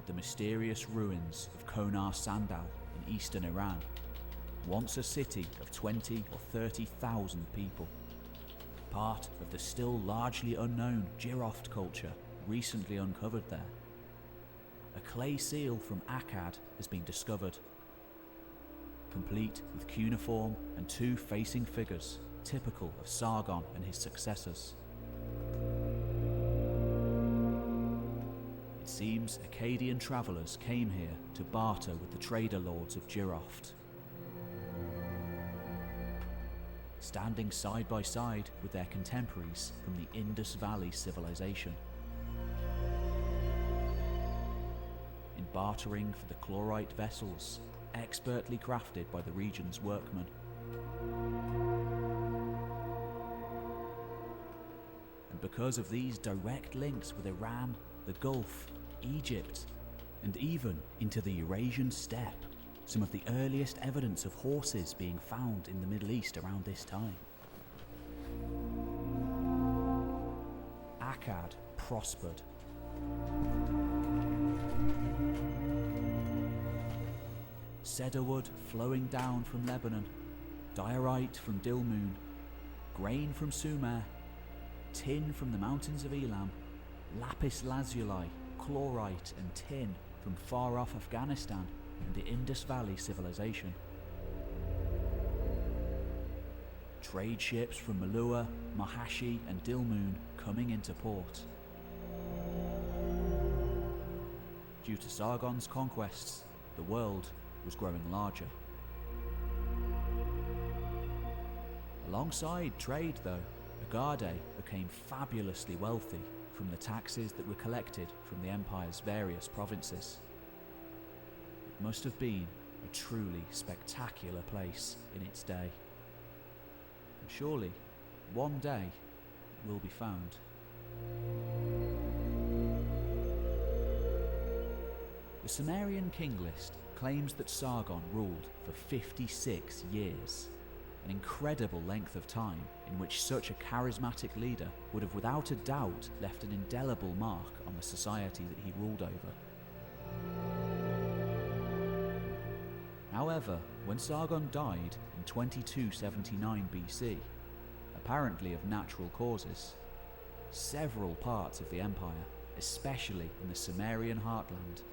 at the mysterious ruins of Konar Sandal in eastern Iran, once a city of 20 or 30,000 people. Part of the still largely unknown Gyroft culture recently uncovered there. A clay seal from Akkad has been discovered, complete with cuneiform and two facing figures typical of Sargon and his successors. It seems Akkadian travellers came here to barter with the trader lords of Gyroft. Standing side by side with their contemporaries from the Indus Valley civilization. In bartering for the chlorite vessels, expertly crafted by the region's workmen. And because of these direct links with Iran, the Gulf, Egypt, and even into the Eurasian steppe, some of the earliest evidence of horses being found in the Middle East around this time. Akkad prospered. Cedarwood flowing down from Lebanon, diorite from Dilmun, grain from Sumer, tin from the mountains of Elam, lapis lazuli, chlorite and tin from far-off Afghanistan and the Indus Valley civilization. Trade ships from Malua, Mahashi and Dilmun coming into port. Due to Sargon's conquests, the world was growing larger. Alongside trade though, Agade became fabulously wealthy from the taxes that were collected from the empire's various provinces. It must have been a truly spectacular place in its day. And surely, one day, it will be found. The Sumerian king list claims that Sargon ruled for 56 years, an incredible length of time in which such a charismatic leader would have without a doubt left an indelible mark on the society that he ruled over. However, when Sargon died in 2279 BC, apparently of natural causes, several parts of the empire, especially in the Sumerian heartland,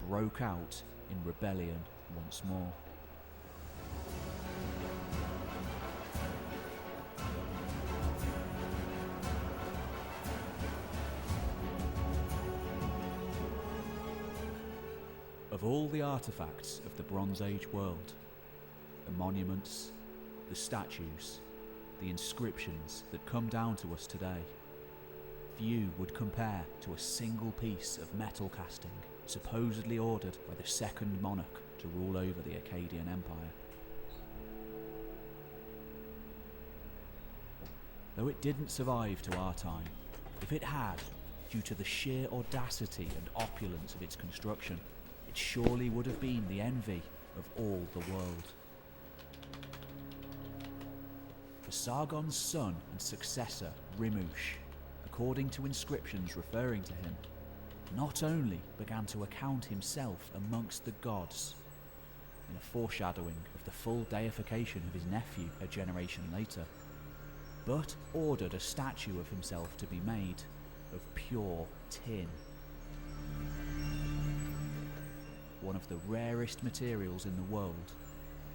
broke out in rebellion once more. Of all the artifacts of the Bronze Age world, the monuments, the statues, the inscriptions that come down to us today, few would compare to a single piece of metal casting supposedly ordered by the second monarch to rule over the Akkadian Empire. Though it didn't survive to our time, if it had, due to the sheer audacity and opulence of its construction, it surely would have been the envy of all the world. For Sargon's son and successor, Rimush, according to inscriptions referring to him, not only began to account himself amongst the gods, in a foreshadowing of the full deification of his nephew a generation later, but ordered a statue of himself to be made of pure tin. One of the rarest materials in the world,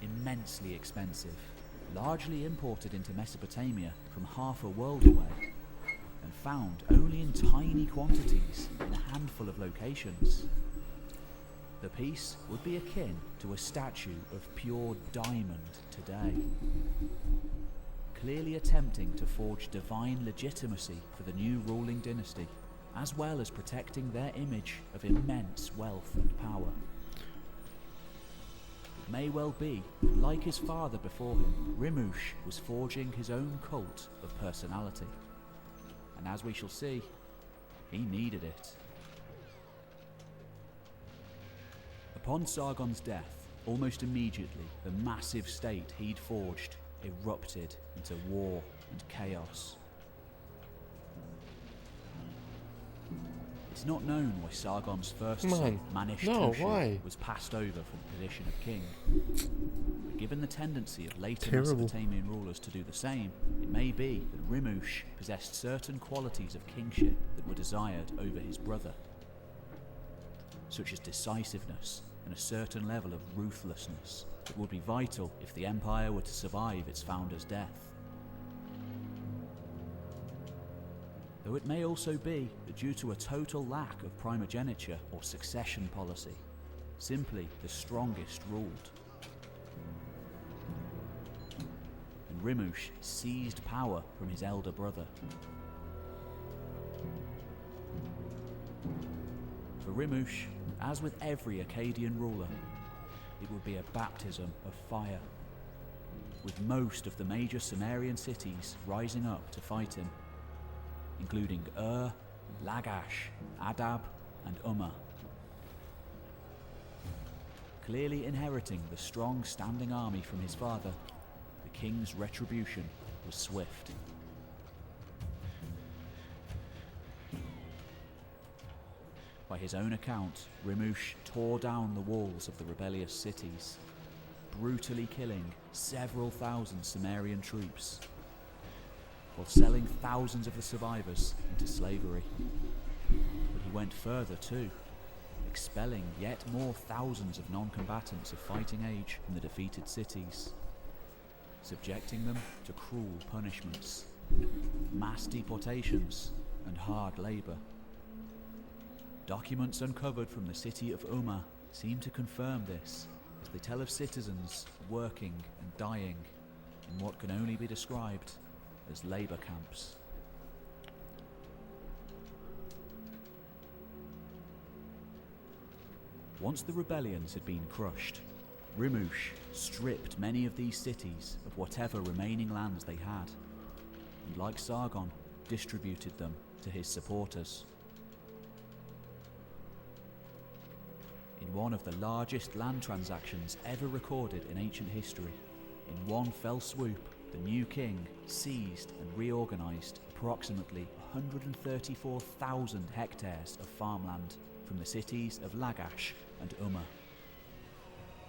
immensely expensive, largely imported into Mesopotamia from half a world away, and found only in tiny quantities in a handful of locations. The piece would be akin to a statue of pure diamond today, clearly attempting to forge divine legitimacy for the new ruling dynasty, as well as protecting their image of immense wealth and power. It may well be that, like his father before him, Rimush was forging his own cult of personality. And as we shall see, he needed it. Upon Sargon's death, almost immediately, the massive state he'd forged erupted into war and chaos. It's not known why Sargon's first Come on. son, Manish No, Tushu, why? was passed over for the position of king. But given the tendency of later Terrible. Mesopotamian rulers to do the same, it may be that Rimush possessed certain qualities of kingship that were desired over his brother, such as decisiveness and a certain level of ruthlessness that would be vital if the empire were to survive its founder's death. Though it may also be that due to a total lack of primogeniture or succession policy, simply the strongest ruled. And Rimush seized power from his elder brother. For Rimush, as with every Akkadian ruler, it would be a baptism of fire, with most of the major Sumerian cities rising up to fight him, including Lagash, Adab, and Umma. Clearly inheriting the strong standing army from his father, the king's retribution was swift. By his own account, Rimush tore down the walls of the rebellious cities, brutally killing several thousand Sumerian troops, while selling thousands of the survivors into slavery. But he went further too, expelling yet more thousands of non-combatants of fighting age from the defeated cities, subjecting them to cruel punishments, mass deportations, and hard labour. Documents uncovered from the city of Umma seem to confirm this, as they tell of citizens working and dying in what can only be described as labour camps. Once the rebellions had been crushed, Rimush stripped many of these cities of whatever remaining lands they had, and like Sargon, distributed them to his supporters. In one of the largest land transactions ever recorded in ancient history, in one fell swoop, the new king seized and reorganized approximately 134,000 hectares of farmland from the cities of Lagash and Umma.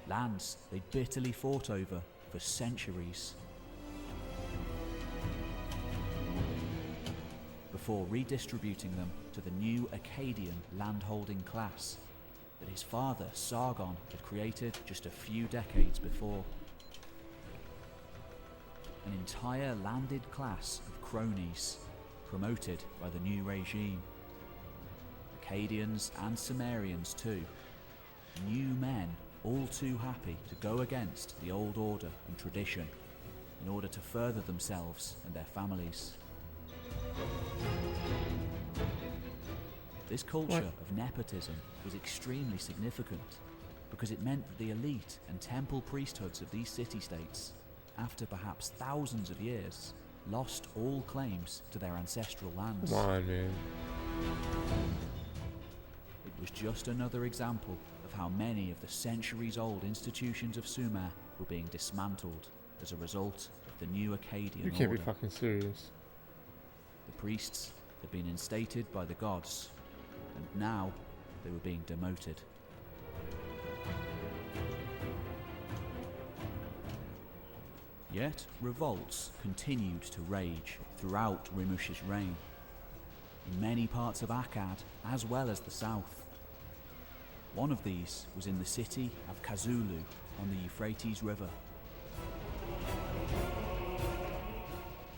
Lands they bitterly fought over for centuries, before redistributing them to the new Akkadian landholding class that his father Sargon had created just a few decades before. An entire landed class of cronies promoted by the new regime. Akkadians and Sumerians too. New men all too happy to go against the old order and tradition in order to further themselves and their families. This culture of nepotism was extremely significant because it meant that the elite and temple priesthoods of these city-states, after perhaps thousands of years, lost all claims to their ancestral lands. Come on, man. It was just another example of how many of the centuries-old institutions of Sumer were being dismantled as a result of the new Akkadian You can't order. be fucking serious. The priests had been instated by the gods, and now they were being demoted. Yet revolts continued to rage throughout Rimush's reign, in many parts of Akkad as well as the south. One of these was in the city of Kazulu on the Euphrates River,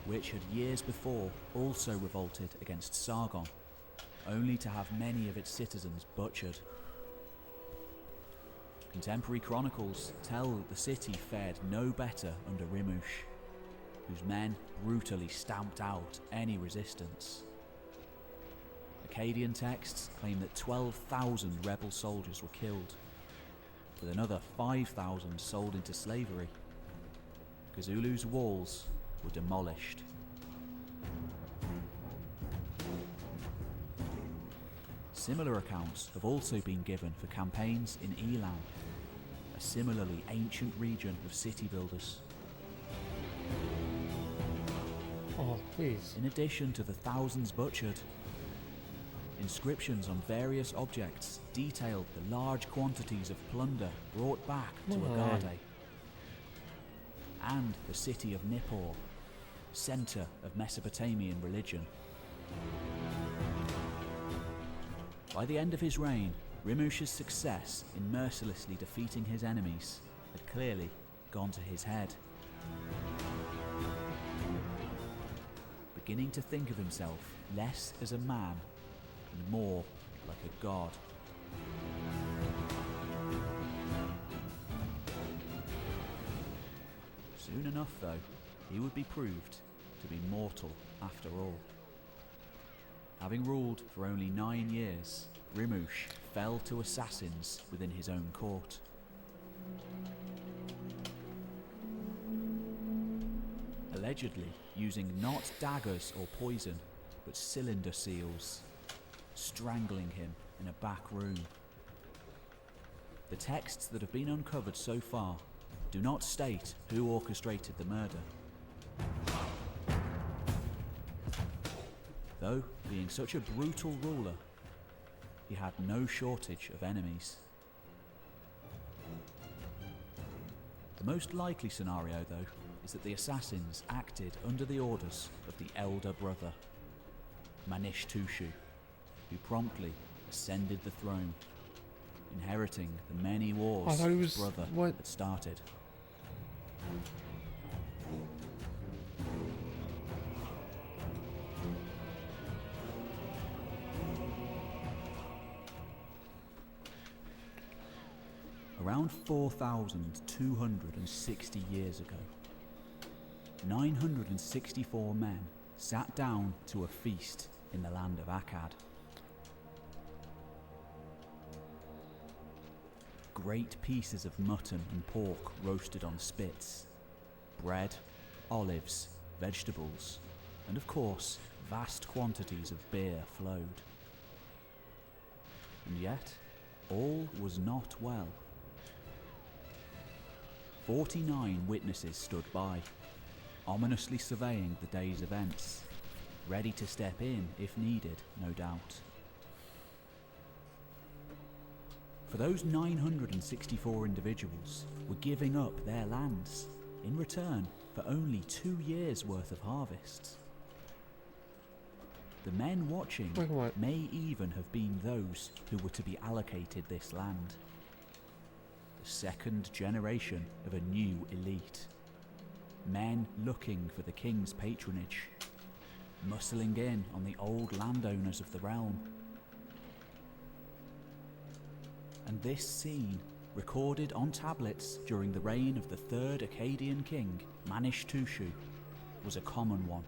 which had years before also revolted against Sargon, only to have many of its citizens butchered. Contemporary chronicles tell that the city fared no better under Rimush, whose men brutally stamped out any resistance. Akkadian texts claim that 12,000 rebel soldiers were killed, with another 5,000 sold into slavery. Kazulu's walls were demolished. Similar accounts have also been given for campaigns in Elam, a similarly ancient region of city builders. Oh, please. In addition to the thousands butchered, inscriptions on various objects detailed the large quantities of plunder brought back to Agade, and the city of Nippur, center of Mesopotamian religion. By the end of his reign, Rimush's success in mercilessly defeating his enemies had clearly gone to his head. Beginning to think of himself less as a man and more like a god. Soon enough, though, he would be proved to be mortal after all. Having ruled for only 9 years, Rimush fell to assassins within his own court. Allegedly using not daggers or poison, but cylinder seals, strangling him in a back room. The texts that have been uncovered so far do not state who orchestrated the murder. Though, being such a brutal ruler, he had no shortage of enemies. The most likely scenario, though, is that the assassins acted under the orders of the elder brother, Manish-Tushu, who promptly ascended the throne, inheriting the many wars his brother had started. Around 4,260 years ago, 964 men sat down to a feast in the land of Akkad. Great pieces of mutton and pork roasted on spits, bread, olives, vegetables, and of course, vast quantities of beer flowed. And yet, all was not well. 49 witnesses stood by, ominously surveying the day's events, ready to step in if needed, no doubt. For those 964 individuals were giving up their lands in return for only 2 years' worth of harvests. The men watching may even have been those who were to be allocated this land. The second generation of a new elite. Men looking for the king's patronage, muscling in on the old landowners of the realm. And this scene, recorded on tablets during the reign of the third Akkadian king, Manish-Tushu, was a common one.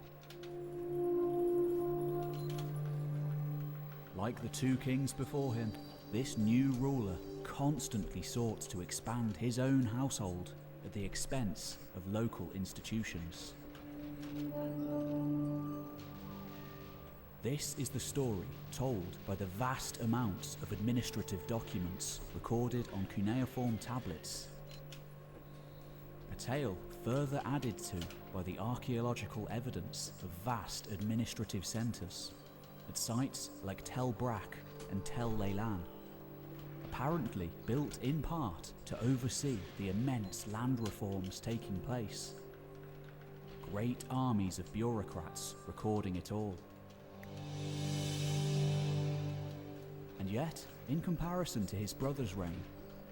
Like the 2 kings before him, this new ruler constantly sought to expand his own household at the expense of local institutions. This is the story told by the vast amounts of administrative documents recorded on cuneiform tablets. A tale further added to by the archaeological evidence of vast administrative centres at sites like Tel Brak and Tel Leilan, apparently built in part to oversee the immense land reforms taking place. Great armies of bureaucrats recording it all. And yet, in comparison to his brother's reign,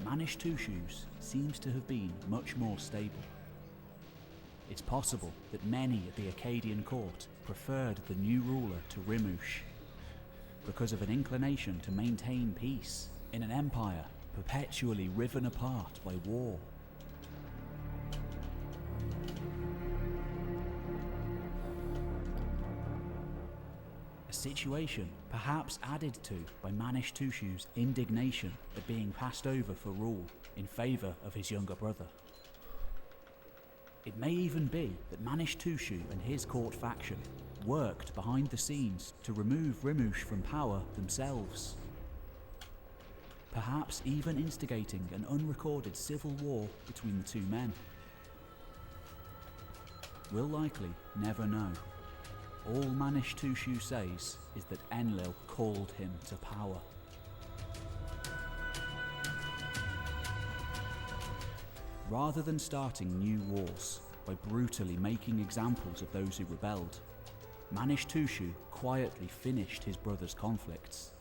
Manish-Tushu's seems to have been much more stable. It's possible that many at the Akkadian court preferred the new ruler to Rimush because of an inclination to maintain peace in an empire perpetually riven apart by war. A situation perhaps added to by Manish-Tushu's indignation at being passed over for rule in favour of his younger brother. It may even be that Manish-Tushu and his court faction worked behind the scenes to remove Rimush from power themselves, perhaps even instigating an unrecorded civil war between the 2 men. We'll likely never know. all Manishtushu says is that Enlil called him to power. Rather than starting new wars by brutally making examples of those who rebelled, Manishtushu quietly finished his brother's conflicts,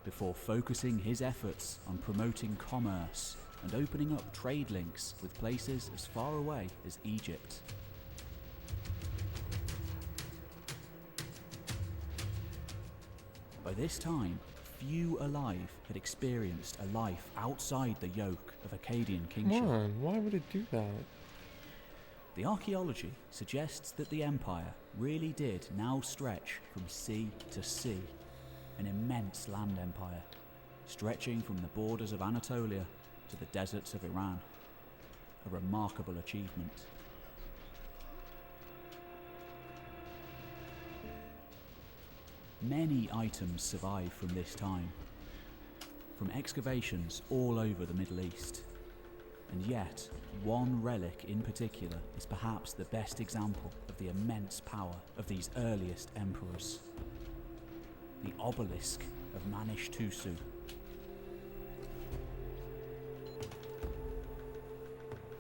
before focusing his efforts on promoting commerce and opening up trade links with places as far away as Egypt. By this time, few alive had experienced a life outside the yoke of Akkadian kingship. Come on, why would it do that? The archaeology suggests that the empire really did now stretch from sea to sea, an immense land empire, stretching from the borders of Anatolia to the deserts of Iran. A remarkable achievement. Many items survive from this time, from excavations all over the Middle East. And yet, one relic in particular is perhaps the best example of the immense power of these earliest emperors. The obelisk of Manishtusu.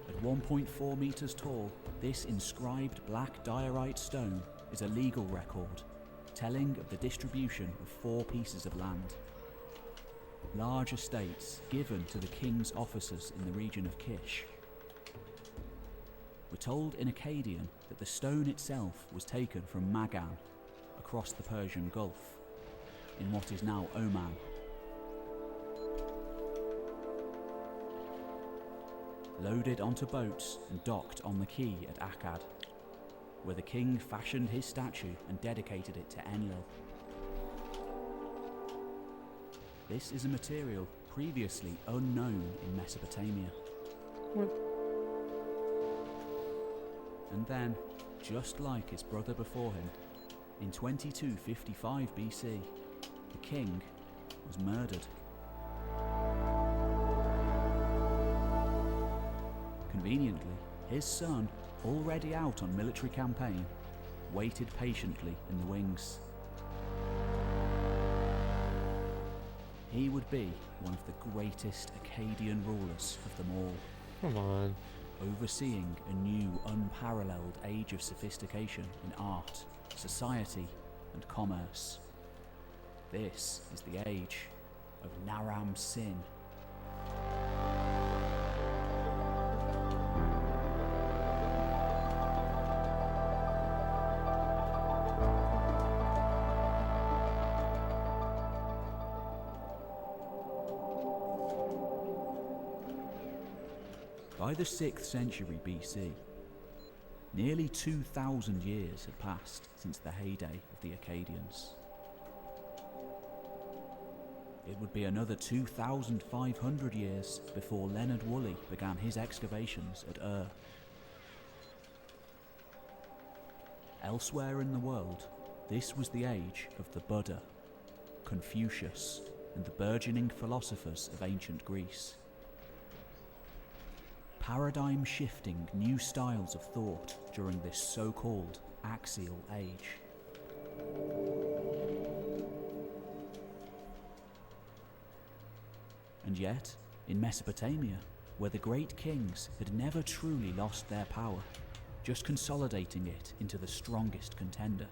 At 1.4 meters tall, this inscribed black diorite stone is a legal record telling of the distribution of 4 pieces of land. Large estates given to the king's officers in the region of Kish. We're told in Akkadian that the stone itself was taken from Magan, across the Persian Gulf, in what is now Oman. Loaded onto boats and docked on the quay at Akkad, where the king fashioned his statue and dedicated it to Enlil. This is a material previously unknown in Mesopotamia. What? And then, just like his brother before him, in 2255 BC, the king was murdered. Conveniently, his son, already out on military campaign, waited patiently in the wings. He would be one of the greatest Akkadian rulers of them all. Come on. Overseeing a new, unparalleled age of sophistication in art, society, and commerce. This is the age of Naram Sin. By the 6th century BC, nearly 2,000 years had passed since the heyday of the Akkadians. It would be another 2,500 years before Leonard Woolley began his excavations at Ur. Elsewhere in the world, this was the age of the Buddha, Confucius, and the burgeoning philosophers of ancient Greece. Paradigm-shifting new styles of thought during this so-called axial age. And yet, in Mesopotamia, where the great kings had never truly lost their power, just consolidating it into the strongest contender,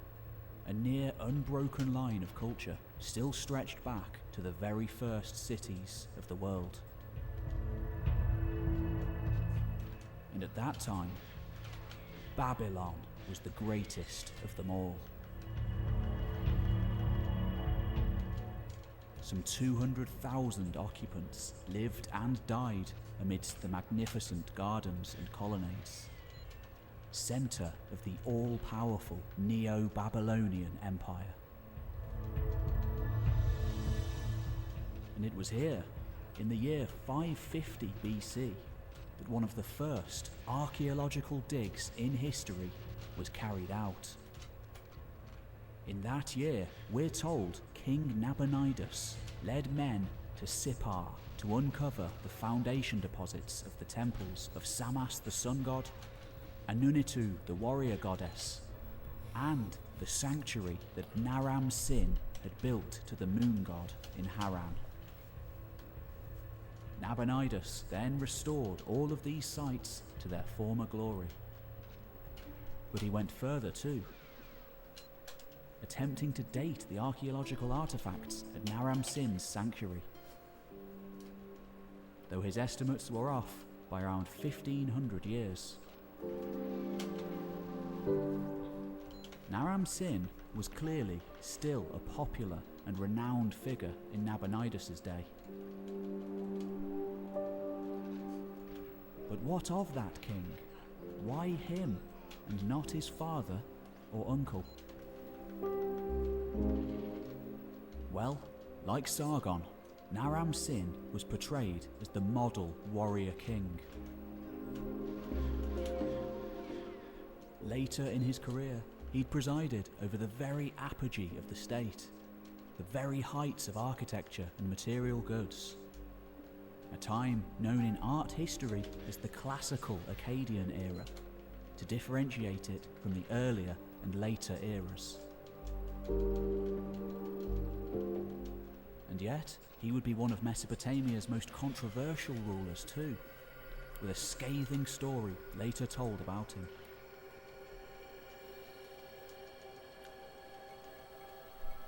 a near unbroken line of culture still stretched back to the very first cities of the world. And at that time, Babylon was the greatest of them all. Some 200,000 occupants lived and died amidst the magnificent gardens and colonnades, centre of the all-powerful Neo-Babylonian Empire. And it was here, in the year 550 BC, that one of the first archaeological digs in history was carried out. In that year, we're told King Nabonidus led men to Sippar to uncover the foundation deposits of the temples of Samas the sun god, Anunitu the warrior goddess, and the sanctuary that Naram Sin had built to the moon god in Haran. Nabonidus then restored all of these sites to their former glory. But he went further too, attempting to date the archaeological artifacts at Naram Sin's sanctuary. Though his estimates were off by around 1500 years. Naram Sin was clearly still a popular and renowned figure in Nabonidus' day. But what of that king? Why him, and not his father or uncle? Well, like Sargon, Naram Sin was portrayed as the model warrior king. Later in his career, he'd presided over the very apogee of the state, the very heights of architecture and material goods. A time known in art history as the classical Akkadian era, to differentiate it from the earlier and later eras. And yet, he would be one of Mesopotamia's most controversial rulers too, with a scathing story later told about him.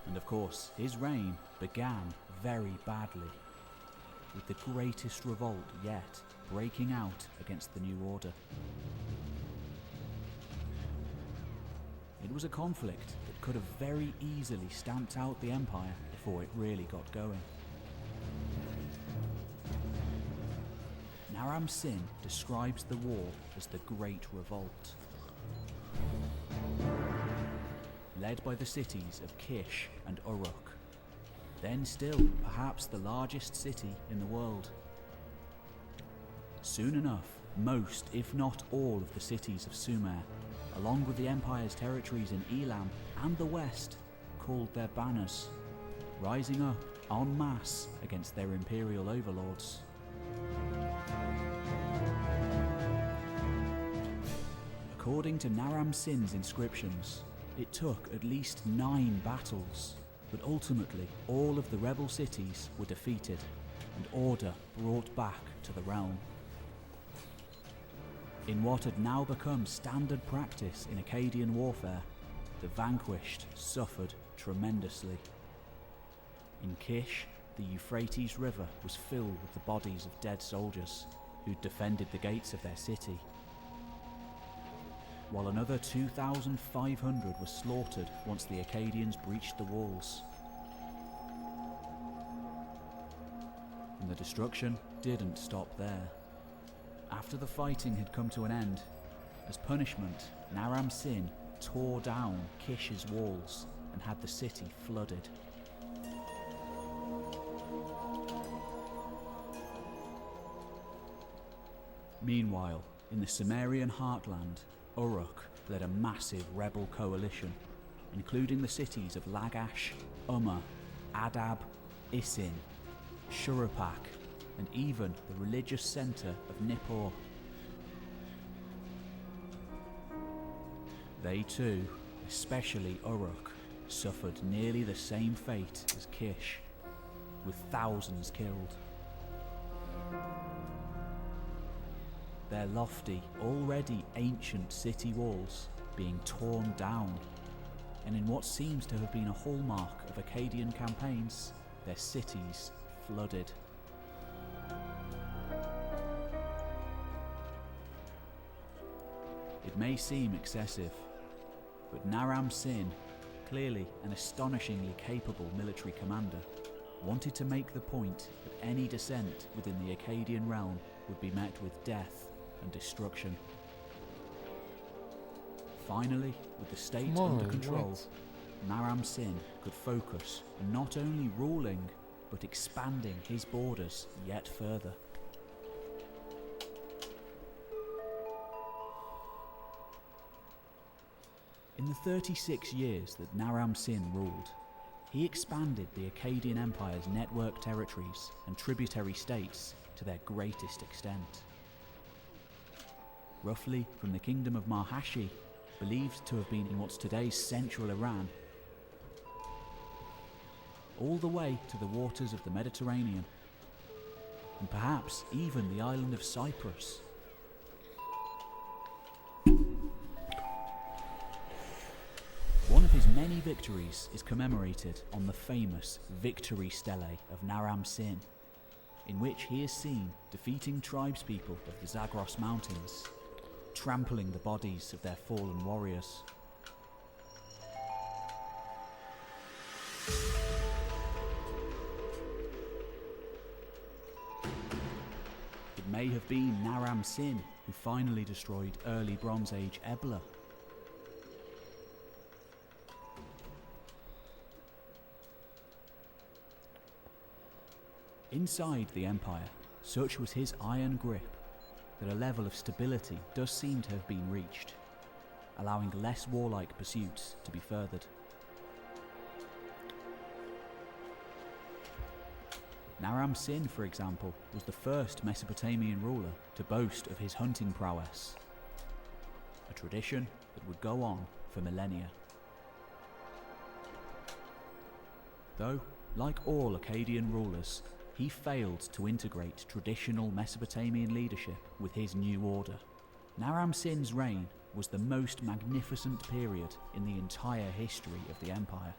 And of course, his reign began very badly, with the greatest revolt yet breaking out against the new order. It was a conflict that could have very easily stamped out the empire before it really got going. Naram Sin describes the war as the Great Revolt, led by the cities of Kish and Uruk, then still perhaps the largest city in the world. Soon enough, most, if not all, of the cities of Sumer, along with the empire's territories in Elam and the west, called their banners, rising up en masse against their imperial overlords. According to Naram Sin's inscriptions, it took at least 9 battles, but ultimately all of the rebel cities were defeated and order brought back to the realm. In what had now become standard practice in Akkadian warfare, the vanquished suffered tremendously. In Kish, the Euphrates River was filled with the bodies of dead soldiers who'd defended the gates of their city, while another 2,500 were slaughtered once the Akkadians breached the walls. And the destruction didn't stop there. After the fighting had come to an end, as punishment, Naram Sin tore down Kish's walls and had the city flooded. Meanwhile, in the Sumerian heartland, Uruk led a massive rebel coalition, including the cities of Lagash, Umma, Adab, Isin, Shuruppak, and even the religious centre of Nippur. They too, especially Uruk, suffered nearly the same fate as Kish, with thousands killed. Their lofty, already ancient city walls being torn down, and in what seems to have been a hallmark of Akkadian campaigns, their cities flooded. It may seem excessive, but Naram Sin, clearly an astonishingly capable military commander, wanted to make the point that any dissent within the Akkadian realm would be met with death and destruction. Finally, with the state under control, Naram Sin could focus on not only ruling, but expanding his borders yet further. In the 36 years that Naram Sin ruled, he expanded the Akkadian Empire's network territories and tributary states to their greatest extent. Roughly from the kingdom of Marhashi believed to have been in what's today's central Iran, all the way to the waters of the Mediterranean, and perhaps even the island of Cyprus. One of his many victories is commemorated on the famous Victory Stele of Naram Sin, in which he is seen defeating tribespeople of the Zagros Mountains, trampling the bodies of their fallen warriors. It may have been Naram Sin who finally destroyed early Bronze Age Ebla. Inside the empire, such was his iron grip that a level of stability does seem to have been reached, allowing less warlike pursuits to be furthered. Naram Sin, for example, was the first Mesopotamian ruler to boast of his hunting prowess, a tradition that would go on for millennia. Though, like all Akkadian rulers, he failed to integrate traditional Mesopotamian leadership with his new order. Naram Sin's reign was the most magnificent period in the entire history of the empire,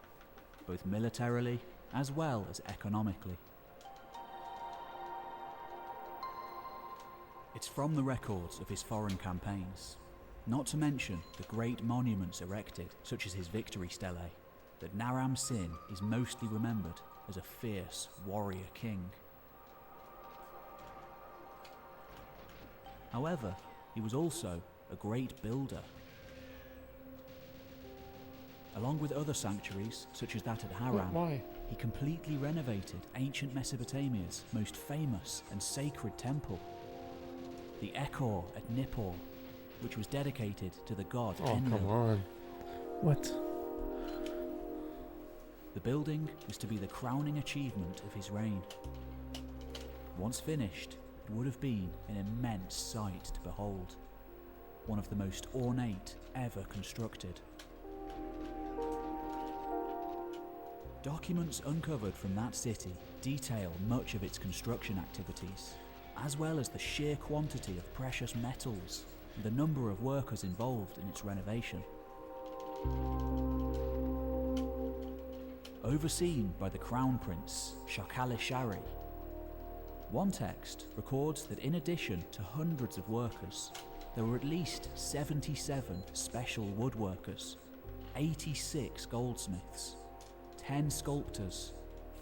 both militarily as well as economically. It's from the records of his foreign campaigns, not to mention the great monuments erected, such as his victory stele, that Naram Sin is mostly remembered as a fierce warrior king. However, he was also a great builder. Along with other sanctuaries, such as that at Haran, Why? he completely renovated ancient Mesopotamia's most famous and sacred temple, the Ekor at Nippur, which was dedicated to the god Oh, Enlil. come on. What? The building was to be the crowning achievement of his reign. Once finished, it would have been an immense sight to behold, one of the most ornate ever constructed. Documents uncovered from that city detail much of its construction activities, as well as the sheer quantity of precious metals and the number of workers involved in its renovation. Overseen by the Crown Prince, Shakalishari, one text records that in addition to hundreds of workers, there were at least 77 special woodworkers, 86 goldsmiths, 10 sculptors,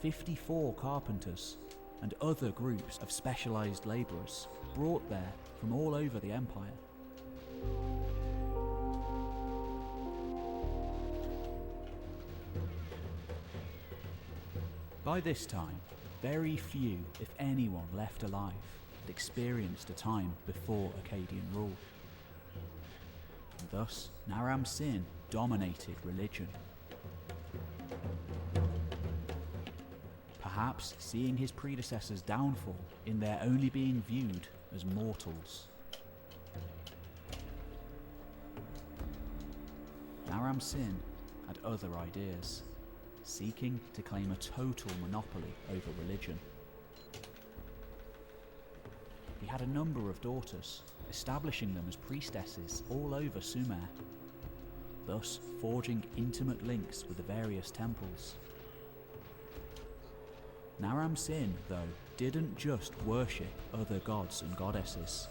54 carpenters, and other groups of specialised labourers brought there from all over the empire. By this time, very few, if anyone, left alive had experienced a time before Akkadian rule. And thus, Naram Sin dominated religion. Perhaps seeing his predecessors' downfall in their only being viewed as mortals. Naram Sin had other ideas, seeking to claim a total monopoly over religion. He had a number of daughters, establishing them as priestesses all over Sumer, thus forging intimate links with the various temples. Naram Sin, though, didn't just worship other gods and goddesses.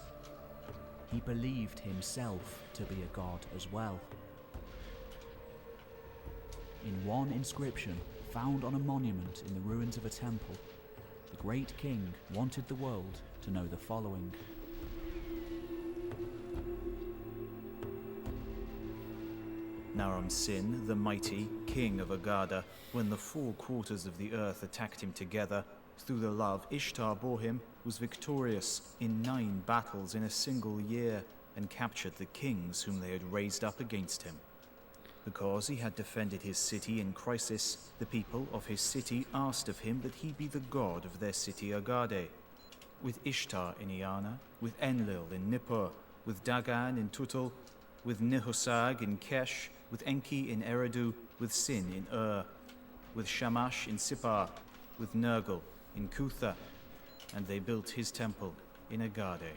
He believed himself to be a god as well. In one inscription found on a monument in the ruins of a temple, the great king wanted the world to know the following. Naram Sin, the mighty, king of Agada, when the four quarters of the earth attacked him together, through the love Ishtar bore him, was victorious in 9 battles in a single year, and captured the kings whom they had raised up against him. Because he had defended his city in crisis, the people of his city asked of him that he be the god of their city Agade. With Ishtar in Iana, with Enlil in Nippur, with Dagan in Tutul, with Nihosag in Kesh, with Enki in Eridu, with Sin in with Shamash in Sippar, with Nergal in Kutha, and they built his temple in Agade.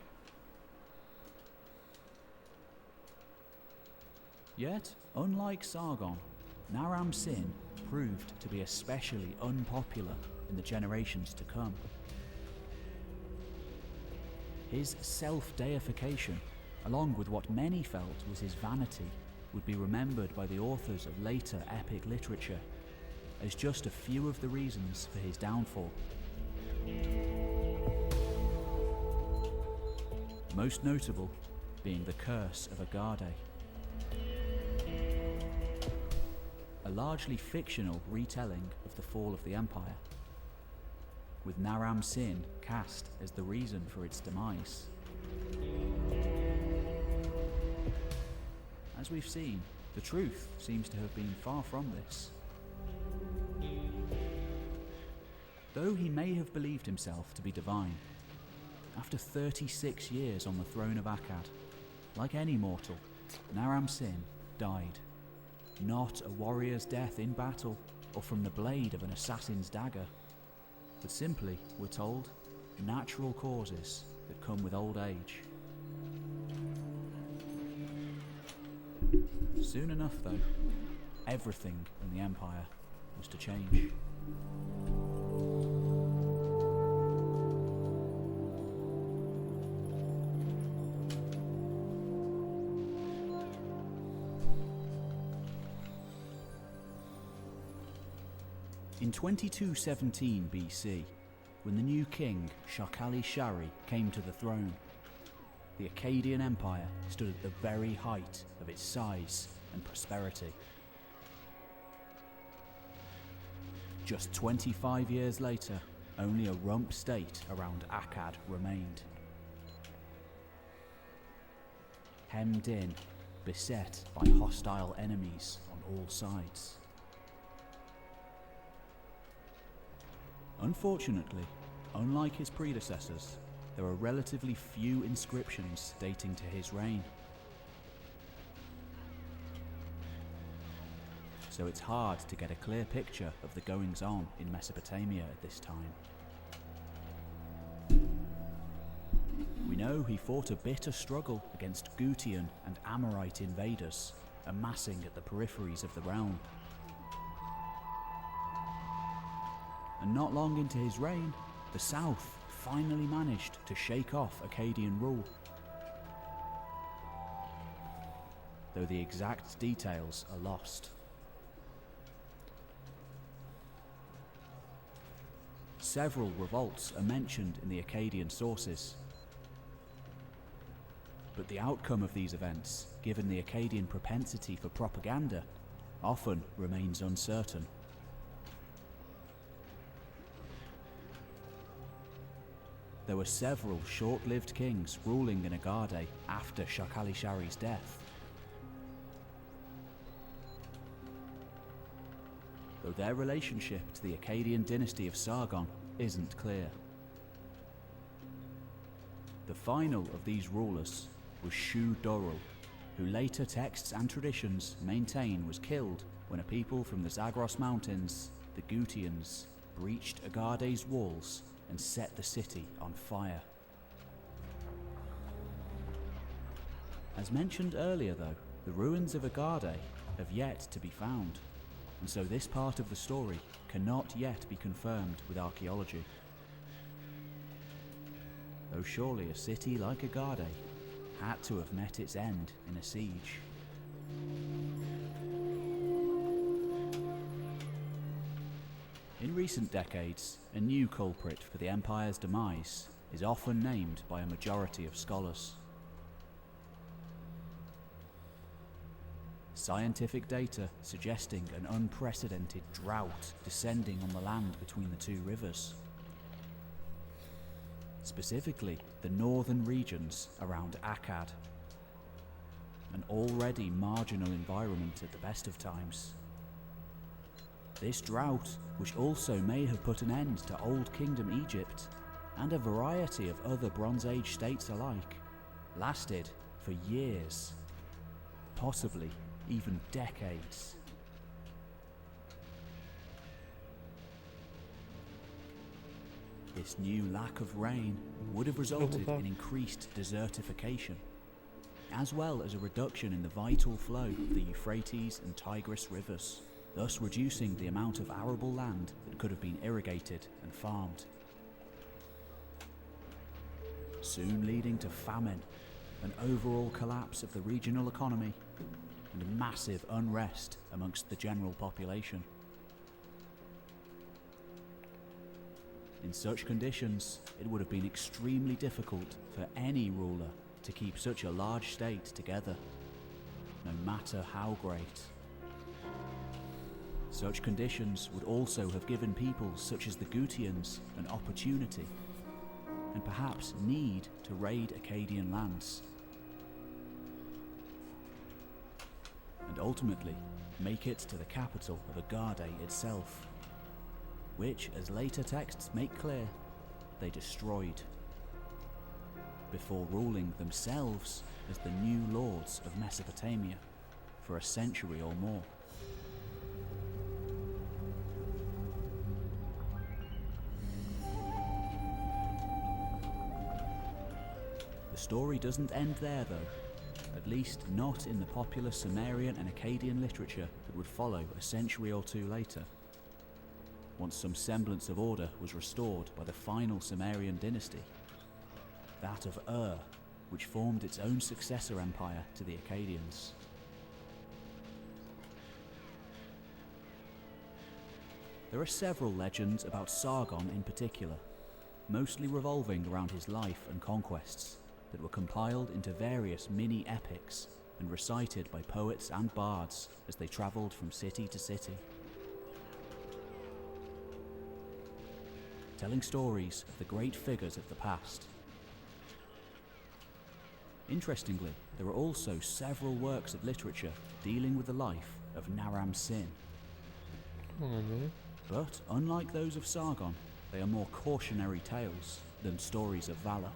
Yet, unlike Sargon, Naram Sin proved to be especially unpopular in the generations to come. His self-deification, along with what many felt was his vanity, would be remembered by the authors of later epic literature as just a few of the reasons for his downfall. Most notable being the Curse of Agade, a largely fictional retelling of the fall of the empire, with Naram Sin cast as the reason for its demise. As we've seen, the truth seems to have been far from this. Though he may have believed himself to be divine, after 36 years on the throne of Akkad, like any mortal, Naram Sin died. Not a warrior's death in battle or from the blade of an assassin's dagger, but simply, we're told, natural causes that come with old age. Soon enough, though, everything in the Empire was to change. In 2217 BC, when the new king, Shakali-Shari, came to the throne, the Akkadian Empire stood at the very height of its size and prosperity. Just 25 years later, only a rump state around Akkad remained. Hemmed in, beset by hostile enemies on all sides. Unfortunately, unlike his predecessors, there are relatively few inscriptions dating to his reign. So it's hard to get a clear picture of the goings-on in Mesopotamia at this time. We know he fought a bitter struggle against Gutian and Amorite invaders, amassing at the peripheries of the realm. And not long into his reign, the south finally managed to shake off Akkadian rule. Though the exact details are lost. Several revolts are mentioned in the Akkadian sources. But the outcome of these events, given the Akkadian propensity for propaganda, often remains uncertain. There were several short-lived kings ruling in Agade after Shakali-Shari's death. Though their relationship to the Akkadian dynasty of Sargon isn't clear. The final of these rulers was Shu-Dorul, who later texts and traditions maintain was killed when a people from the Zagros Mountains, the Gutians, breached Agade's walls and set the city on fire. As mentioned earlier though, the ruins of Agade have yet to be found, and so this part of the story cannot yet be confirmed with archaeology. Though surely a city like Agade had to have met its end in a siege. In recent decades, a new culprit for the empire's demise is often named by a majority of scholars. Scientific data suggesting an unprecedented drought descending on the land between the two rivers. Specifically, the northern regions around Akkad, an already marginal environment at the best of times. This drought, which also may have put an end to Old Kingdom Egypt and a variety of other Bronze Age states alike, lasted for years. possibly even decades. This new lack of rain would have resulted in increased desertification, as well as a reduction in the vital flow of the Euphrates and Tigris rivers, thus reducing the amount of arable land that could have been irrigated and farmed. Soon leading to famine, an overall collapse of the regional economy, and massive unrest amongst the general population. In such conditions, it would have been extremely difficult for any ruler to keep such a large state together, no matter how great. Such conditions would also have given peoples such as the Gutians an opportunity, and perhaps need to raid Akkadian lands, and ultimately make it to the capital of Agade itself, which, as later texts make clear, they destroyed, before ruling themselves as the new lords of Mesopotamia for a century or more. The story doesn't end there though, at least not in the popular Sumerian and Akkadian literature that would follow a century or two later, once some semblance of order was restored by the final Sumerian dynasty, that of Ur, which formed its own successor empire to the Akkadians. There are several legends about Sargon in particular, mostly revolving around his life and conquests, that were compiled into various mini-epics and recited by poets and bards as they travelled from city to city, telling stories of the great figures of the past. Interestingly, there are also several works of literature dealing with the life of Naram-Sin. But unlike those of Sargon, they are more cautionary tales than stories of valor.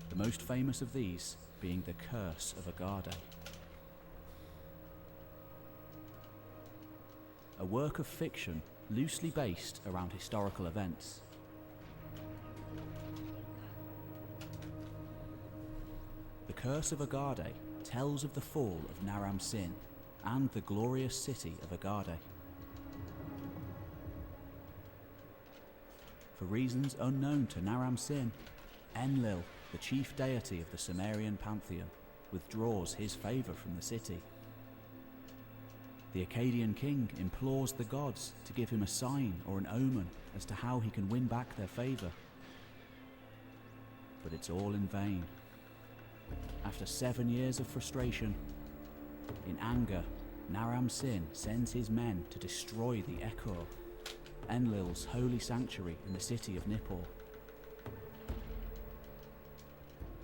The most famous of these being the Curse of Agade, a work of fiction loosely based around historical events. The Curse of Agade tells of the fall of Naram-Sin and the glorious city of Agade. For reasons unknown to Naram-Sin, Enlil, the chief deity of the Sumerian pantheon, withdraws his favour from the city. The Akkadian king implores the gods to give him a sign or an omen as to how he can win back their favour. But it's all in vain. After 7 years of frustration, in anger, Naram-Sin sends his men to destroy the Ekur, Enlil's holy sanctuary in the city of Nippur.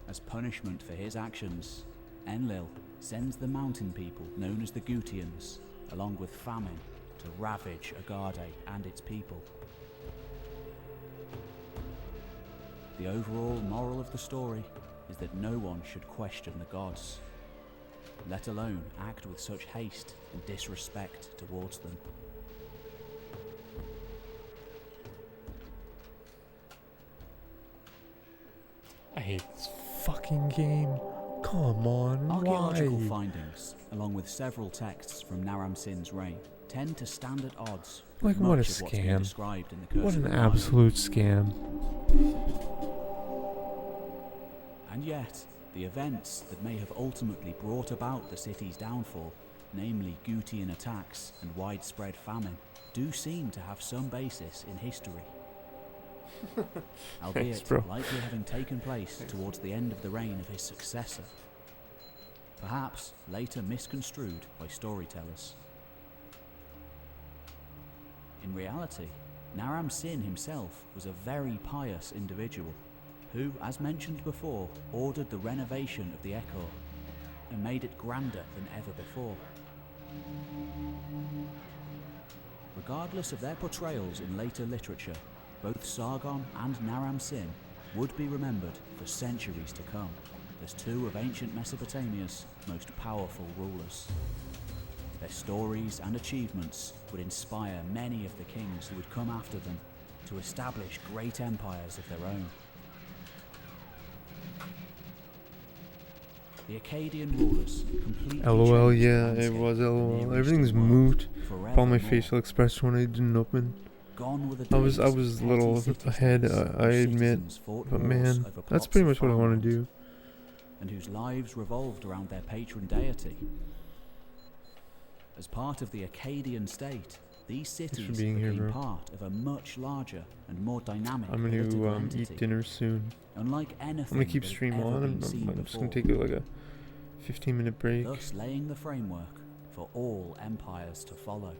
As punishment for his actions, Enlil sends the mountain people known as the Gutians, along with famine, to ravage Agade and its people. The overall moral of the story is that no one should question the gods, let alone act with such haste and disrespect towards them. I hate this fucking game. Come on, Archaeological why? findings, along with several texts from Naram-Sin's reign, tend to stand at odds Like, with what a much of what's been scam. described in the Curse What of an Agade. absolute scam. And yet, the events that may have ultimately brought about the city's downfall, namely Gutian attacks and widespread famine, do seem to have some basis in history. Albeit Thanks, bro. likely having taken place towards the end of the reign of his successor. Perhaps later misconstrued by storytellers. In reality, Naram-Sin himself was a very pious individual who, as mentioned before, ordered the renovation of the Ekur and made it grander than ever before. Regardless of their portrayals in later literature, both Sargon and Naram-Sin would be remembered for centuries to come as two of ancient Mesopotamia's most powerful rulers. Their stories and achievements would inspire many of the kings who would come after them to establish great empires of their own. The Akkadian rulers completely LOL, changed the yeah, it landscape was of the LOL. Near Everything's Eastern world moot. All my forevermore. facial expression when I didn't open. Gone were the I days was a of little petty ahead, city-states I whose admit. citizens fought But wars man, over that's plots pretty of much what I want to farmland, do. and whose lives revolved around their patron deity. As part of the Akkadian state, these cities being here, became bro. part of a much larger and more dynamic I'm political gonna entity, eat dinner soon. unlike anything I'm gonna keep that had stream ever on. been seen I'm just gonna before, take like a 15-minute break. thus laying the framework for all empires to follow.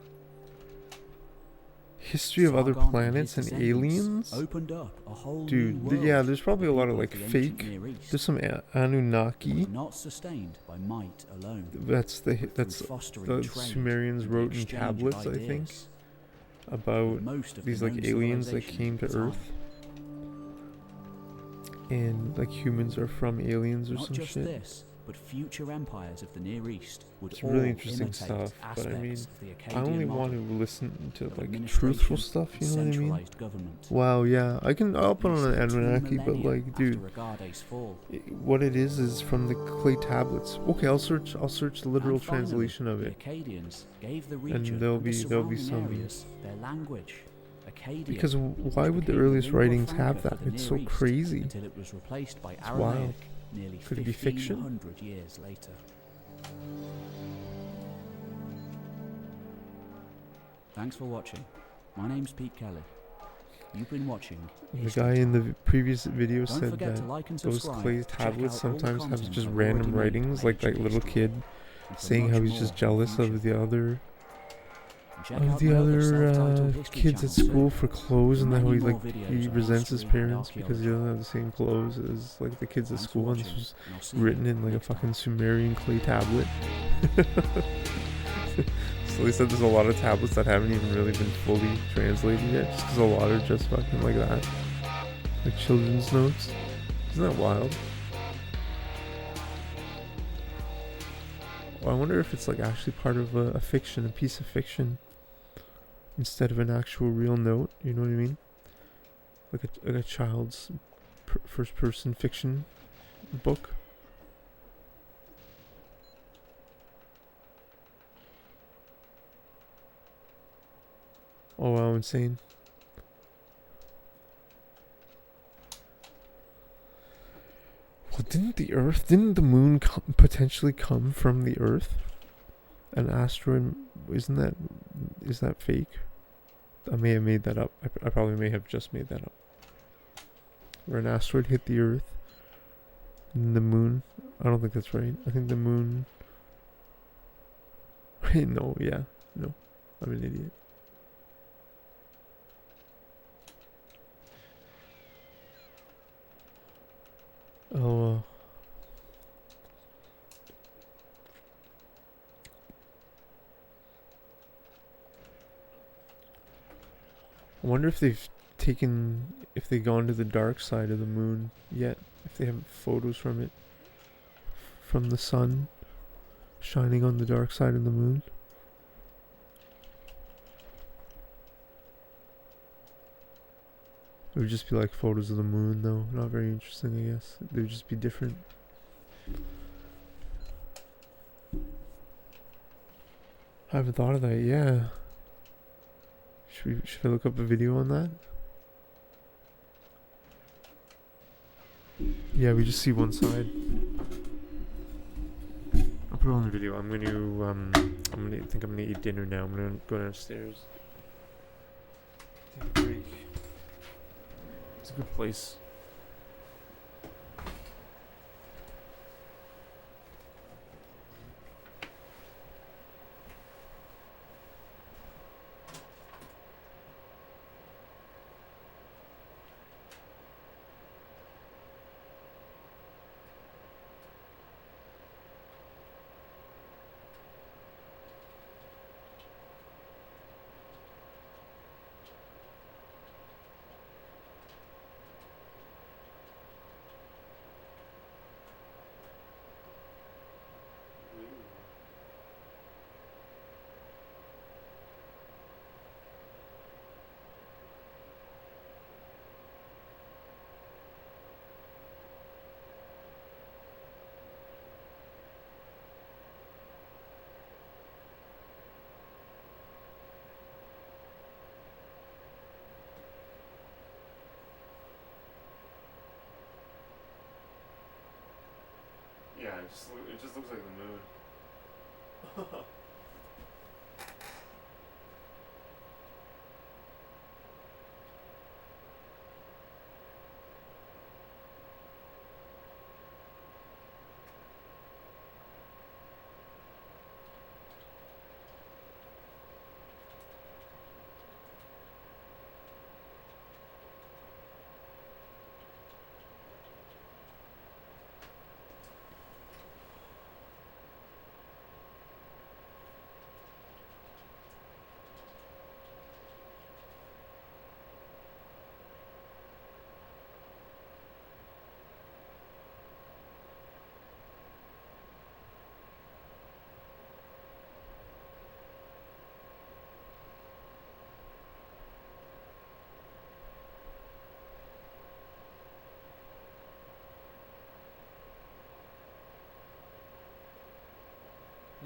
History of other Sargon planets and his descendants aliens? opened up a whole Dude, new world yeah, there's for probably the a lot of people like the ancient fake. Near East, There's some that Anunnaki. was not sustained by might alone. That's through the fostering trade Sumerians and the wrote in exchange of tablets, I think, ideas. about Most of these the like known aliens that civilization came to at the time. Earth, and like humans are from aliens or Not some just shit. this, but future empires of the Near East would It's all really interesting imitate stuff, but I aspects mean, of the I only Akkadian want model to listen to of like administration truthful stuff. and You know what I mean? centralized government. Wow, yeah, I'll put At on least an 2 Anunnaki, but millennia like, dude, after Agade's fall. what it is from the clay tablets. Okay, I'll search the literal And finally, translation of the it. Akkadians gave the region there'll and the be surrounding some- areas their language, Akkadian, Because why which would the became earliest lingua writings franca have for that? the It's Near so East crazy. until it was replaced by It's Aramaic wild. nearly Could it be fiction? 1500 years later. Thanks for watching. My name's Pete Kelly. You've been watching The History guy in Time. the previous video Don't said forget that to like and those subscribe. clay Check tablets out all the sometimes have content just I've random already made writings, on like that ancient little history. kid And for saying much how he's more just in jealous of future. the other And check out my other self-titled history kids at channels school too. for clothes, and Many how he more like videos he on resents his history and parents because he archaeology. doesn't have the same clothes as like the kids at Thanks for school, and this watching, was and I'll see you written in like a next time. fucking Sumerian clay tablet. So they said there's a lot of tablets that haven't even really been fully translated yet, just because a lot are just fucking like that, like children's notes. Isn't that wild? Well, I wonder if it's like actually part of a fiction, a piece of fiction, instead of an actual real note. You know what I mean? Like a child's first-person fiction book. Oh wow, insane. Well, didn't the moon potentially come from the Earth? An asteroid, is that fake? I may have made that up. I probably may have just made that up. Where an asteroid hit the Earth, and the moon, I don't think that's right. I think the moon, wait, no, yeah, no, I'm an idiot. Oh, I wonder if they've gone to the dark side of the moon yet. If they have photos from it, from the sun shining on the dark side of the moon. It would just be like photos of the moon, though. Not very interesting, I guess. They would just be different. I haven't thought of that. Yeah. Should I look up a video on that? Yeah, we just see one side. I'll put it on the video. I'm gonna eat dinner now. I'm gonna go downstairs. Take a break. It's a good place. Yeah, it just looks like the moon.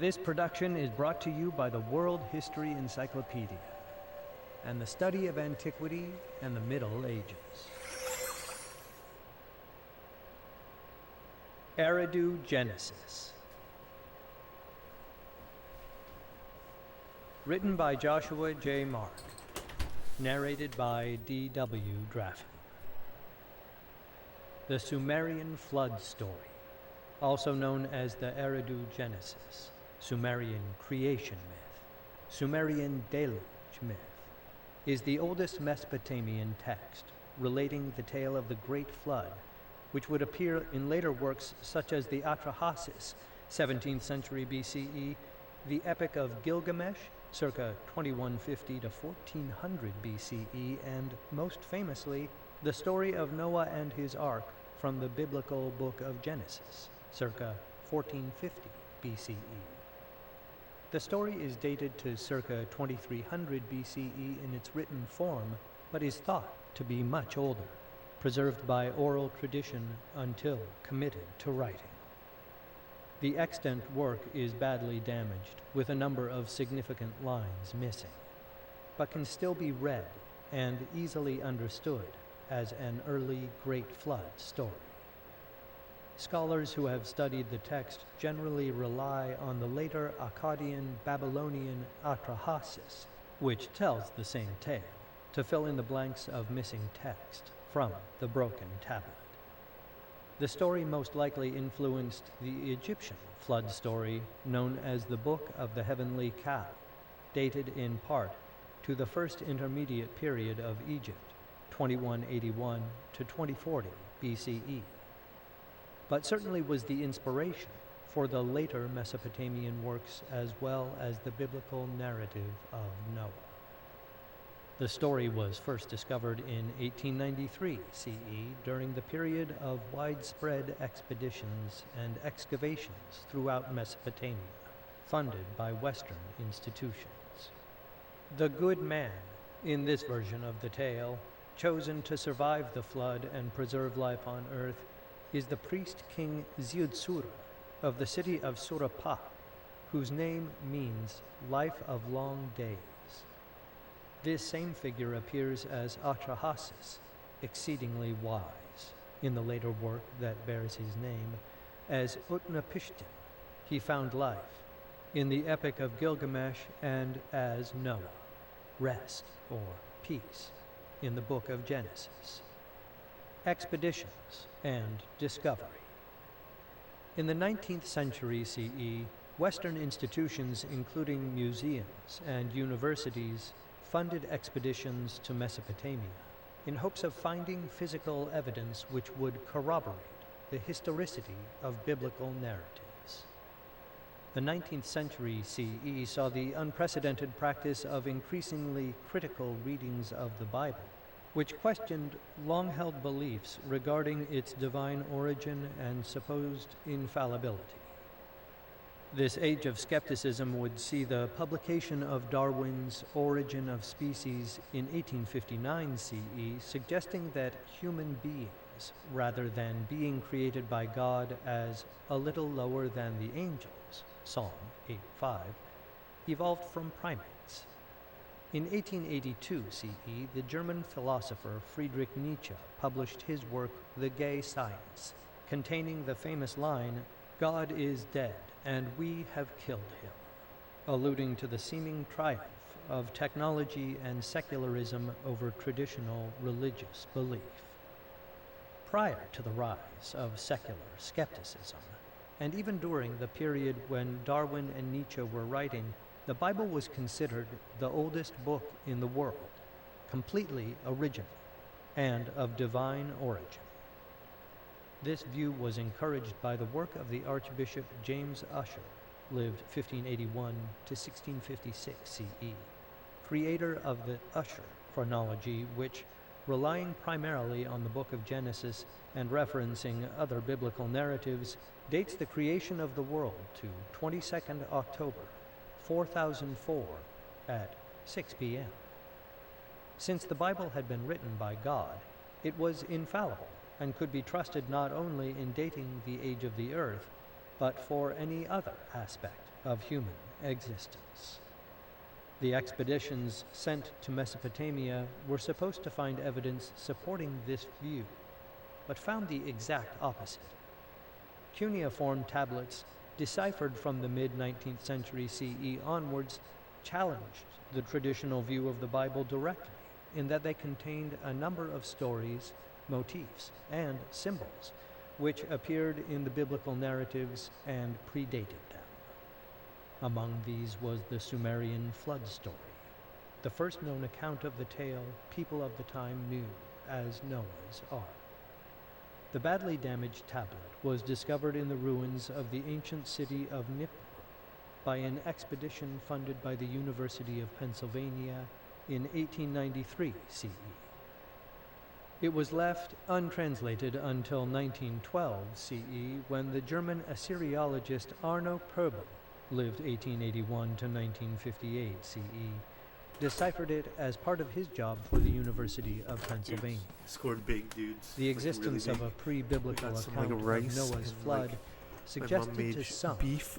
This production is brought to you by the World History Encyclopedia and the study of antiquity and the Middle Ages. Eridu Genesis. Written by Joshua J. Mark. Narrated by D.W. Draffen. The Sumerian Flood Story, also known as the Eridu Genesis, Sumerian creation myth, Sumerian deluge myth, is the oldest Mesopotamian text relating the tale of the Great Flood, which would appear in later works such as the Atrahasis, 17th century BCE, the Epic of Gilgamesh, circa 2150 to 1400 BCE, and most famously, the story of Noah and his ark from the biblical book of Genesis, circa 1450 BCE. The story is dated to circa 2300 BCE in its written form, but is thought to be much older, preserved by oral tradition until committed to writing. The extant work is badly damaged, with a number of significant lines missing, but can still be read and easily understood as an early Great Flood story. Scholars who have studied the text generally rely on the later Akkadian Babylonian Atrahasis, which tells the same tale, to fill in the blanks of missing text from the broken tablet. The story most likely influenced the Egyptian flood story known as the Book of the Heavenly Cow, dated in part to the first intermediate period of Egypt, 2181 to 2040 BCE, but certainly was the inspiration for the later Mesopotamian works as well as the biblical narrative of Noah. The story was first discovered in 1893 CE during the period of widespread expeditions and excavations throughout Mesopotamia, funded by Western institutions. The good man, in this version of the tale, chosen to survive the flood and preserve life on earth, is the priest king Ziudsura of the city of Surapa, whose name means life of long days. This same figure appears as Atrahasis, exceedingly wise, in the later work that bears his name, as Utnapishtim, he found life, in the Epic of Gilgamesh, and as Noah, rest or peace, in the book of Genesis. Expeditions and discovery. In the 19th century CE, Western institutions, including museums and universities, funded expeditions to Mesopotamia in hopes of finding physical evidence which would corroborate the historicity of biblical narratives. The 19th century CE saw the unprecedented practice of increasingly critical readings of the Bible, which questioned long-held beliefs regarding its divine origin and supposed infallibility. This age of skepticism would see the publication of Darwin's Origin of Species in 1859 CE, suggesting that human beings, rather than being created by God as a little lower than the angels, Psalm 8:5, evolved from primates. In 1882 CE, the German philosopher Friedrich Nietzsche published his work The Gay Science, containing the famous line, God is dead, and we have killed him, alluding to the seeming triumph of technology and secularism over traditional religious belief. Prior to the rise of secular skepticism, and even during the period when Darwin and Nietzsche were writing, the Bible was considered the oldest book in the world, completely original, and of divine origin. This view was encouraged by the work of the Archbishop James Ussher, lived 1581 to 1656 CE, creator of the Ussher chronology, which, relying primarily on the book of Genesis and referencing other biblical narratives, dates the creation of the world to 22nd October, 4004 at 6 p.m. Since the Bible had been written by God, it was infallible and could be trusted not only in dating the age of the earth, but for any other aspect of human existence. The expeditions sent to Mesopotamia were supposed to find evidence supporting this view, but found the exact opposite. Cuneiform tablets, deciphered from the mid-19th century CE onwards, challenged the traditional view of the Bible directly, in that they contained a number of stories, motifs, and symbols, which appeared in the biblical narratives and predated them. Among these was the Sumerian flood story, the first known account of the tale people of the time knew as Noah's Ark. The badly damaged tablet was discovered in the ruins of the ancient city of Nippur by an expedition funded by the University of Pennsylvania in 1893 CE. It was left untranslated until 1912 CE, when the German Assyriologist Arno Perbel, lived 1881 to 1958 CE, deciphered it as part of his job for the University of Pennsylvania. Scored big, dudes. The existence really of a pre-biblical account of Noah's flood suggested to some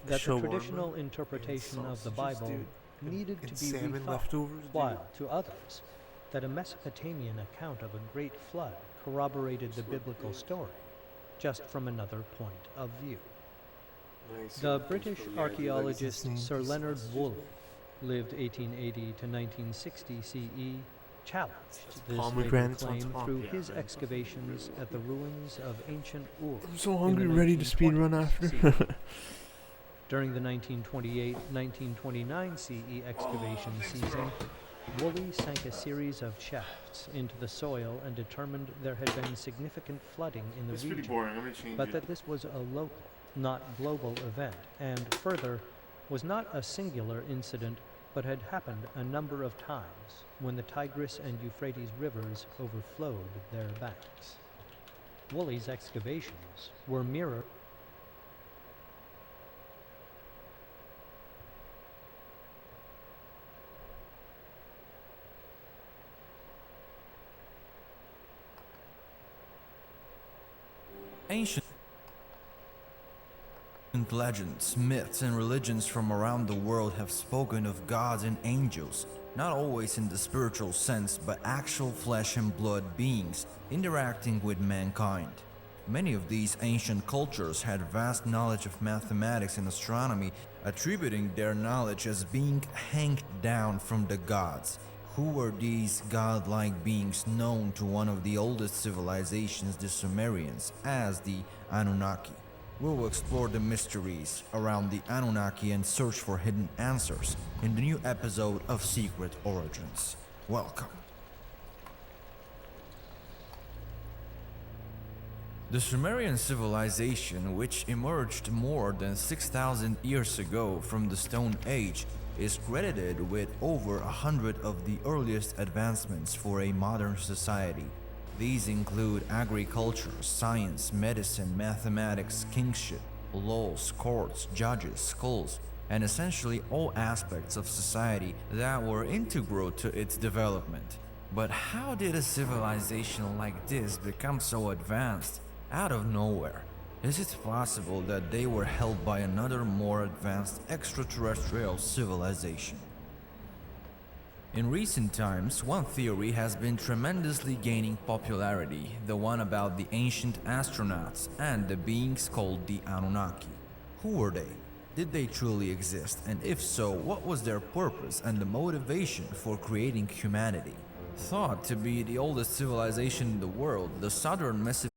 that the traditional interpretation of the Bible needed to be rethought, while to others that a Mesopotamian account of a great flood corroborated the biblical story, just from another point of view. The British archaeologist Sir Leonard Woolley, lived 1880 to 1960 CE, challenged this later claim through his excavations at the ruins of ancient Ur. I'm so hungry, ready to speed run after. During the 1928-1929 CE excavation season, Woolley sank a series of shafts into the soil and determined there had been significant flooding in the region, but that this was a local, not global event, and further, was not a singular incident, but had happened a number of times when the Tigris and Euphrates rivers overflowed their banks. Woolley's excavations were mirrored Ancient legends, myths, and religions from around the world have spoken of gods and angels, not always in the spiritual sense, but actual flesh and blood beings interacting with mankind. Many of these ancient cultures had vast knowledge of mathematics and astronomy, attributing their knowledge as being handed down from the gods. Who were these godlike beings known to one of the oldest civilizations, the Sumerians, as the Anunnaki? We will explore the mysteries around the Anunnaki and search for hidden answers in the new episode of Secret Origins. Welcome. The Sumerian civilization, which emerged more than 6,000 years ago from the Stone Age, is credited with over 100 of the earliest advancements for a modern society. These include agriculture, science, medicine, mathematics, kingship, laws, courts, judges, schools, and essentially all aspects of society that were integral to its development. But how did a civilization like this become so advanced out of nowhere? Is it possible that they were held by another more advanced extraterrestrial civilization? In recent times, one theory has been tremendously gaining popularity, the one about the ancient astronauts and the beings called the Anunnaki. Who were they? Did they truly exist? And if so, what was their purpose and the motivation for creating humanity? Thought to be the oldest civilization in the world, the southern Mesopotamian